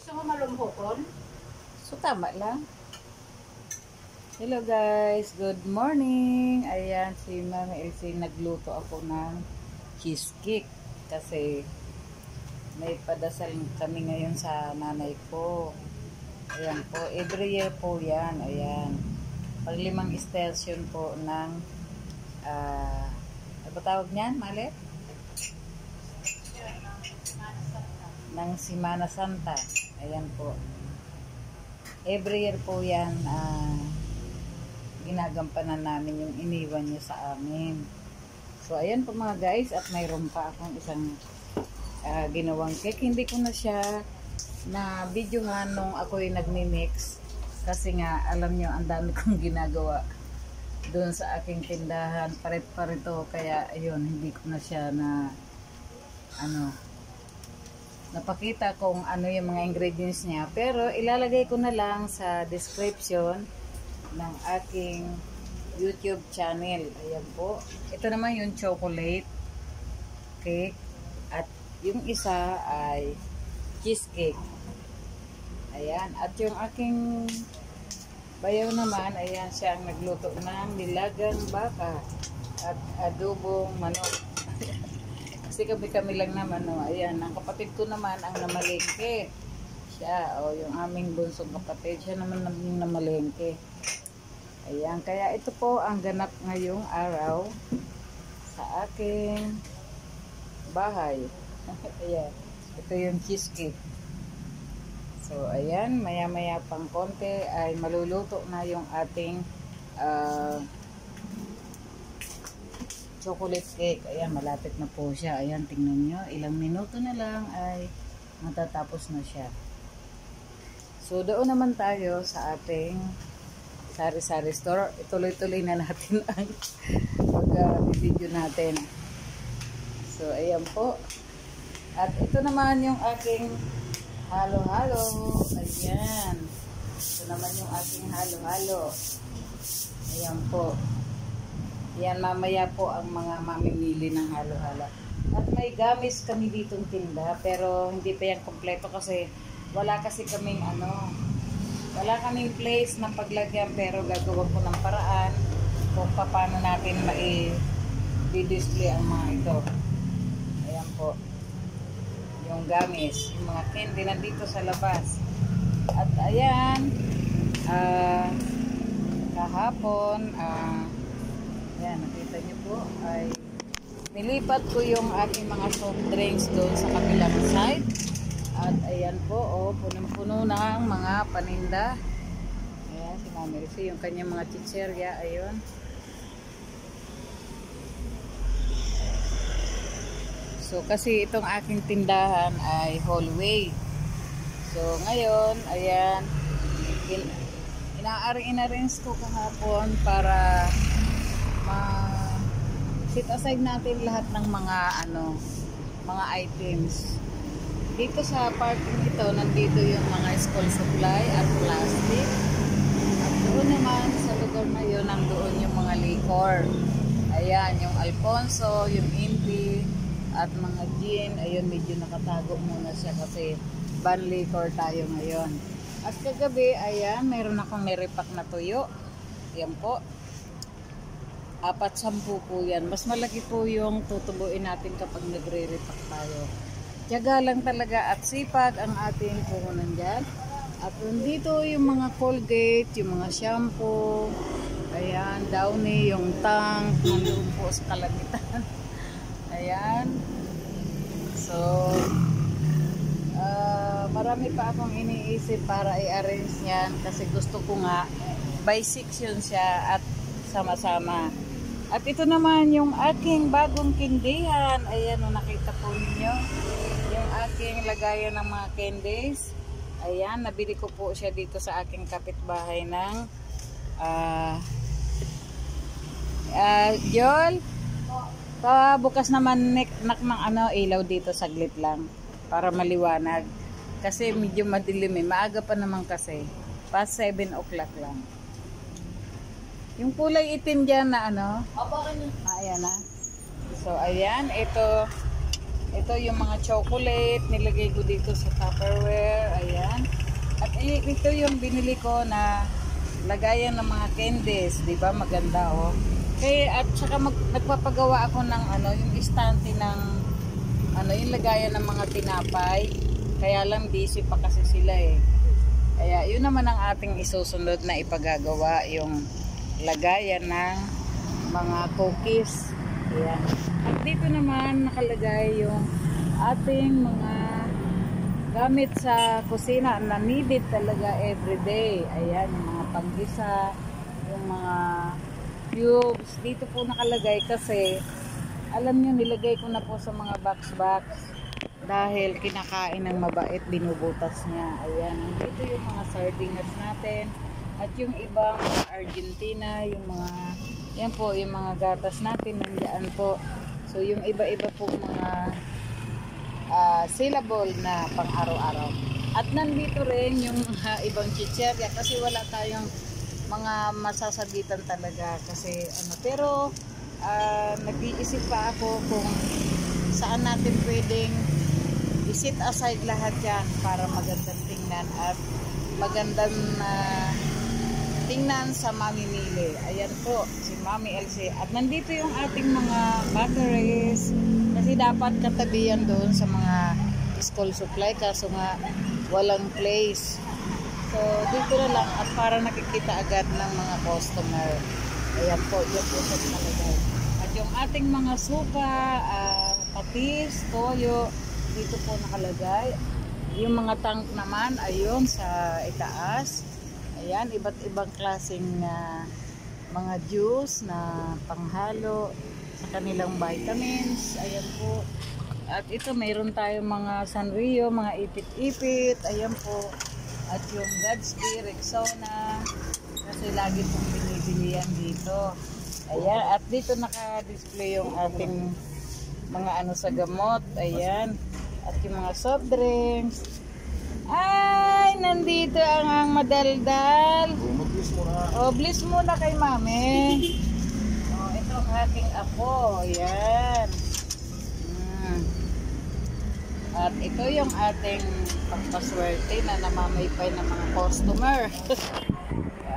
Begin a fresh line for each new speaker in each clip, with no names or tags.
Gusto mo malumhokon?
So, tama lang. Hello guys, good morning. Ayan, si Mama Elsie nagluto ako ng cheesecake. Kasi may padasal kami ngayon sa nanay ko. Ayan po, every year po yan. Ayan. Pag 5 station po ng ano ba tawag niyan, Malet? Ng Semana Santa. Ayan po. Every year po yan, ginagampanan namin yung iniwan niya sa amin. So, ayan po mga guys, at mayroon pa akong isang ginawang cake. Hindi ko na siya na videohan nung ako'y nagmi-mix. Kasi nga, alam nyo, ang dami kong ginagawa doon sa aking tindahan. Parit-parito. Kaya, ayun, hindi ko na siya na, napakita kung ano yung mga ingredients niya. Pero, ilalagay ko na lang sa description ng aking YouTube channel. Ayan po. Ito naman yung chocolate cake. At yung isa ay cheesecake. Ayan. At yung aking bayaw naman, ayan siya ang nagluto ng nilagang baka at adobong manok. Kasi kami lang naman, no. Ayan, ang kapatid ko naman ang namalengke. Siya, o yung aming bunsong kapatid, siya naman namalengke. Ayan, kaya ito po ang ganap ngayong araw sa aking bahay. Ayan, ito yung cheesecake. So, ayan, maya-maya pang konti ay maluluto na yung ating chocolate cake. Ayan, malapit na po siya. Ayan, tingnan nyo. Ilang minuto na lang ay matatapos na siya. So, doon naman tayo sa ating sari-sari store. Ituloy-tuloy na natin ang pag-video natin. So, ayan po. At ito naman yung aking halo-halo. Ayan. Ito naman yung aking halo-halo. Ayan po. Ayan, mamaya po ang mga mamimili ng halo-halo. At may gamis kami ditong tinda, pero hindi pa yan kompleto kasi wala kasi kaming wala kaming place ng paglagyan, pero gagawin ko ng paraan kung paano natin mai-display ang mga ito. Ayan po. Yung gamis, yung mga candy nandito sa labas. At ayan, kahapon, ayan, nakita niyo po, ay nilipat ko yung aking mga soft drinks doon sa kabilang side. At ayan po, punong-puno ng mga paninda. Ayan, si Mama Elsie, yung kanyang mga chicherya, ayun. So, kasi itong aking tindahan ay hallway. So, ngayon, ayan, ina-arrange ko kahapon para set aside natin lahat ng mga items. Dito sa parking ito, nandito yung mga school supply at plastic. At doon naman, sa lugar na yun, nandoon yung mga liquor. Ayan, yung Alfonso, yung Indy, at mga gin. Ayun, medyo nakatago muna siya kasi ban liquor tayo ngayon. At kagabi, ayan, mayroon akong nirepack na tuyo. Ayan po. 4-10 po yan. Mas malaki po yung tutubuin natin kapag nagre-repack tayo. Tiyaga lang talaga at sipag ang ating puhunan dyan. At dito yung mga Colgate, yung mga shampoo, ayan, Downy, yung Tang, nandoon po sa kalamitan. Ayan. So, marami pa akong iniisip para i-arrange yan kasi gusto ko nga by section siya at sama-sama. At ito naman yung aking bagong kindihan. Ayan, nakita po ninyo yung aking lagayan ng mga candies. Ayan, nabili ko po siya dito sa aking kapitbahay ng Jol. Bukas naman nakmang ilaw dito, saglit lang para maliwanag. Kasi medyo madilim maaga pa naman kasi. Past 7 o'clock lang. Yung kulay itim dyan na ayan na. So, ayan, ito Ito yung mga chocolate, nilagay ko dito sa Tupperware. Ayan. At ito yung binili ko na lagayan ng mga candies, 'di ba? Maganda oh. Kaya at saka nagpapagawa ako ng yung istante ng yung lagayan ng mga tinapay. Kaya lang busy pa kasi sila eh. Kaya yun naman ang ating isusunod na ipagagawa, yung lagayan ng mga cookies. Ayan. At dito naman nakalagay yung ating mga gamit sa kusina na needed talaga everyday. Ayan, yung mga panggisa, yung mga cubes. Dito po nakalagay kasi alam nyo, nilagay ko na po sa mga box dahil kinakain ng mabait, binubutas niya. Ayan, dito yung mga sardinas natin at yung ibang Argentina, yung mga yan po, yung mga gatas natin nandiyan po. So yung iba-iba po mga syllable na pang araw-araw. At nandito rin yung ibang chicherya kasi wala tayong mga masasagitan talaga kasi pero nag-iisip pa ako kung saan natin pwedeng i-set aside lahat yan para magandang tingnan at magandang tingnan sa mamimili. Ayan po, si Mami Elsie. At nandito yung ating mga batteries kasi dapat katabi yan doon sa mga school supply kaso nga walang place. So, dito na lang at para nakikita agad ng mga customer. Ayan po, yun po sa nakalagay. At yung ating mga suka, patis, toyo, dito po nakalagay. Yung mga tank naman, ayun, sa itaas. Ayan, iba't ibang klaseng mga juice na panghalo sa kanilang vitamins. Ayan po. At ito, mayroon tayong mga Sanrio, mga ipit-ipit. Ayan po. At yung Godspeed, Rexona. Kasi lagi pong binibili yan dito. Ayan. At dito naka-display yung ating mga sa gamot. Ayan. At yung mga soft drinks. Ay, nandito ang madaldal. Bliss muna kay Mami. Ito ang aking apo. Ayan. At ito yung ating pagpaswerte na namamaypay ng mga customer.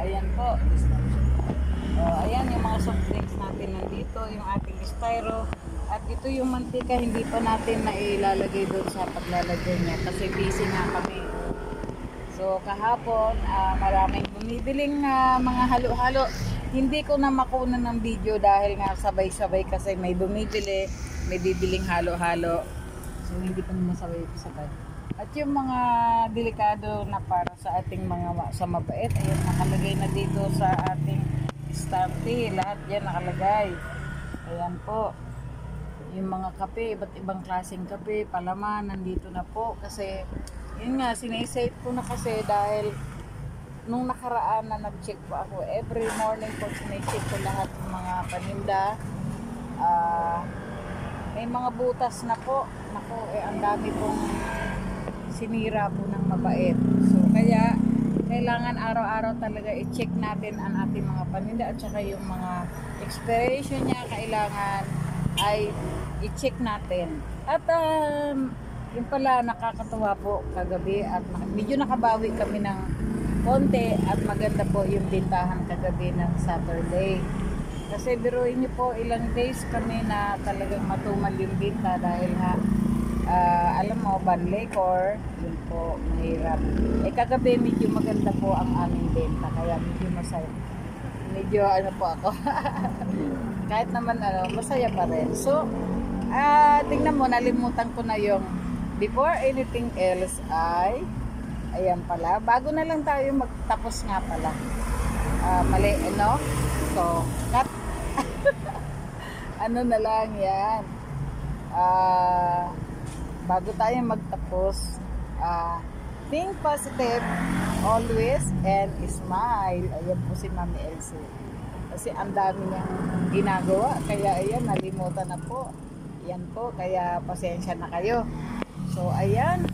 Ayan po. Ayan yung mga soft drinks natin nandito. Yung ating Spyro. At ito yung mantika, hindi pa natin na ilalagay doon sa paglalagay niya kasi busy nga kami. So kahapon, maraming bumibiling mga halo-halo. Hindi ko na makuna ng video dahil nga sabay-sabay kasi may bumibili, may bibiling halo-halo. So hindi pa naman sabay-sabay. At yung mga delikado na para sa ating mga sa mabait, ayun nakalagay na dito sa ating stante. Lahat yan nakalagay. Ayan po. Yung mga kape, iba't ibang klaseng kape, palaman, nandito na po. Kasi, yun nga, sinisave ko na kasi dahil nung nakaraan na nag-check po ako, every morning po sinecheck ko lahat ng mga paninda. May mga butas na po. Naku, ang dami pong sinira po ng mabait. So, kaya, kailangan araw-araw talaga i-check natin ang ating mga paninda at saka yung mga expiration niya, kailangan ay i-check natin. At yung pala nakakatuwa po kagabi at medyo nakabawi kami ng konti at maganda po yung bintahan kagabi ng Saturday. Kasi biruin niyo po ilang days kami na talagang matumal yung binta dahil nga alam mo, Banlecor, yun po, mahirap. Kagabi medyo maganda po ang aming benta kaya medyo masaya. Medyo po ako. Kahit naman masaya pa rin. So, tingnan mo, nalimutan ko na yung before anything else ay ayan pala. Bago na lang tayo magtapos nga pala. Mali, no? So, cut. Ano na lang yan. Bago tayo magtapos, think positive always and smile. Ayan po si Mami Elsie. Kasi ang dami niyang ginagawa. Kaya ayan, nalimutan na po. Yan po, kaya pasensya na kayo. So ayan,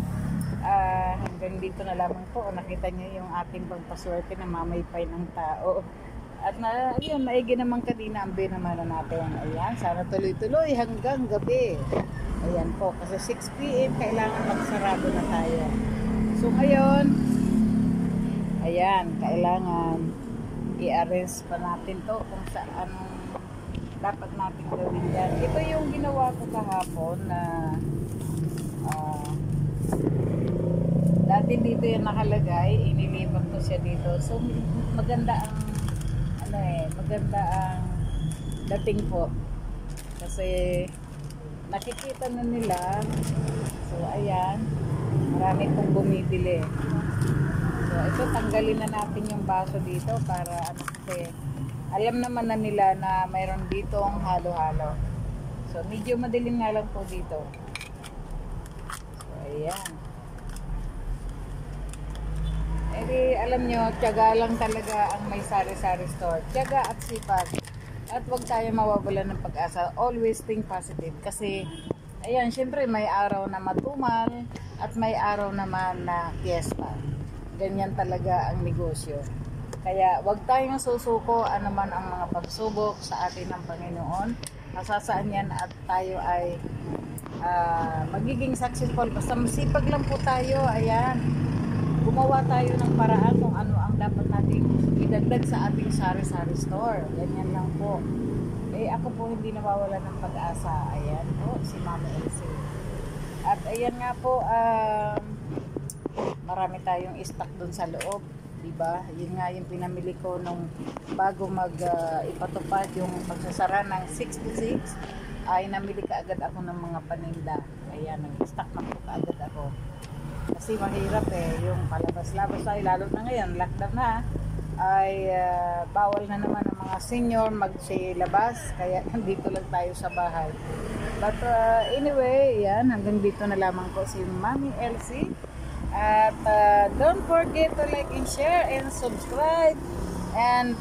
hanggang dito na lamang po. Nakita niyo yung ating pagpaswerte na mamaypay ng tao. At ayun, maigi naman kanina ang binamana natin. Ayan, sana tuloy-tuloy hanggang gabi. Ayan po, kasi 6 PM kailangan magsarado na tayo. So ngayon, ayan, kailangan i-arrange pa natin to kung saan dapat natin gawin yan. Ito yung ginawa ko kahapon na dati dito yung nakalagay, inilipat ko siya dito. So maganda ang maganda ang dating po. Kasi nakikita na nila. So ayan, marami pong bumibili. So ito, tanggalin na natin yung baso dito para kasi alam naman na nila na mayroon ditong halo-halo. So medyo madilim nga lang po dito. So ayan. Alam nyo, tiyaga lang talaga ang may sari-sari store. Tiyaga at sipag. At huwag tayo mawawalan ng pag-asa. Always think positive. Kasi, ayan, syempre may araw na matumal at may araw naman na fiesta. Ganyan talaga ang negosyo. Kaya, huwag tayong susuko anuman ang mga pagsubok sa atin ng Panginoon. Masasaan yan at tayo ay magiging successful. Basta masipag lang po tayo. Ayan. Gumawa tayo ng paraan kung ano ang dapat nating idagdag sa ating sari-sari store. Ganyan lang po. Ako po hindi nawawala ng pag-asa. Ayan po, si Mama Elsie. At ayan nga po, marami tayong stock dun sa loob. Diba? Yun nga yung pinamili ko nung bago ipatupad yung pagsasara ng 6 to 6 ay namili kaagad ako ng mga paninda. Ayan, nag-stock na po kaagad ako. Kasi mahirap yung palabas-labas ay lalo na ngayon, lockdown na, ay bawal na naman ang mga senior magsilabas, kaya nandito lang tayo sa bahay. But anyway, yan, hanggang dito na lamang ko si Mami Elsie. At don't forget to like and share and subscribe, and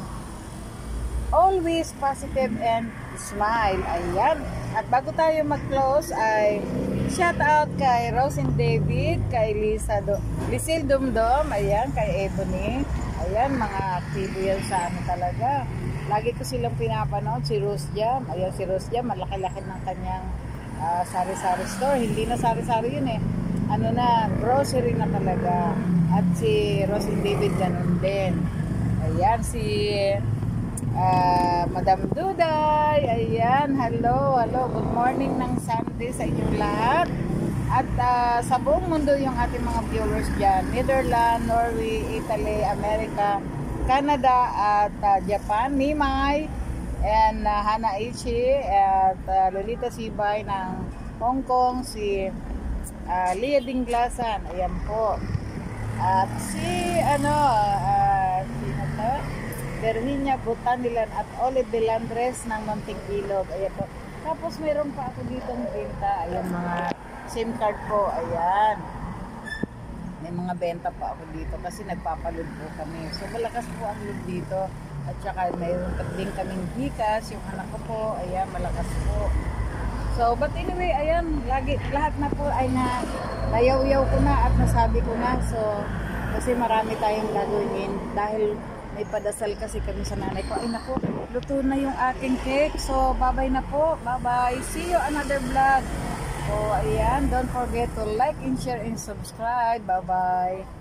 always positive and smile. Ayan. At bago tayo mag-close ay shout out kay Rose and David, kay Lisil Dumdum, ayan, kay Ebony. Ayan, mga aktibo yan sa talaga. Lagi ko silang pinapanood, si Rose Jam. Ayan, si Rose Jam, malaki-laki ng kanyang sari-sari store. Hindi na sari-sari yun ano na, grocery na talaga. At si Rose and David ganun din. Ayan, si Madam Duday, ayan, hello, good morning ng Sunday sa inyong lahat. At sa buong mundo yung ating mga viewers dyan, Netherlands, Norway, Italy, America, Canada, at Japan, Mimay, and Hana Ichi, at Lolita Sibay ng Hong Kong, si Lia Dinglasan, ayan po. At si, Virginia Butanilan at Olive Delandres ng Monting Ilog. Ayan po. Tapos mayroon pa ako ditong benta. Ayan, mga SIM card po. Ayan. May mga benta pa ako dito kasi nagpapaload po kami. So malakas po ang load dito. At saka mayroon din kaming Gcash. Yung anak ko po. Ayan, malakas po. So, but anyway, ayan. Lahat na po ay nayaw-yaw ko na at nasabi ko na. So, kasi marami tayong gagawin dahil may padasal kasi kami sa nanay ko. Ay naku, luto na yung aking cake. So, bye-bye na po. Bye-bye. See you another vlog. So, ayan. Don't forget to like and share and subscribe. Bye-bye.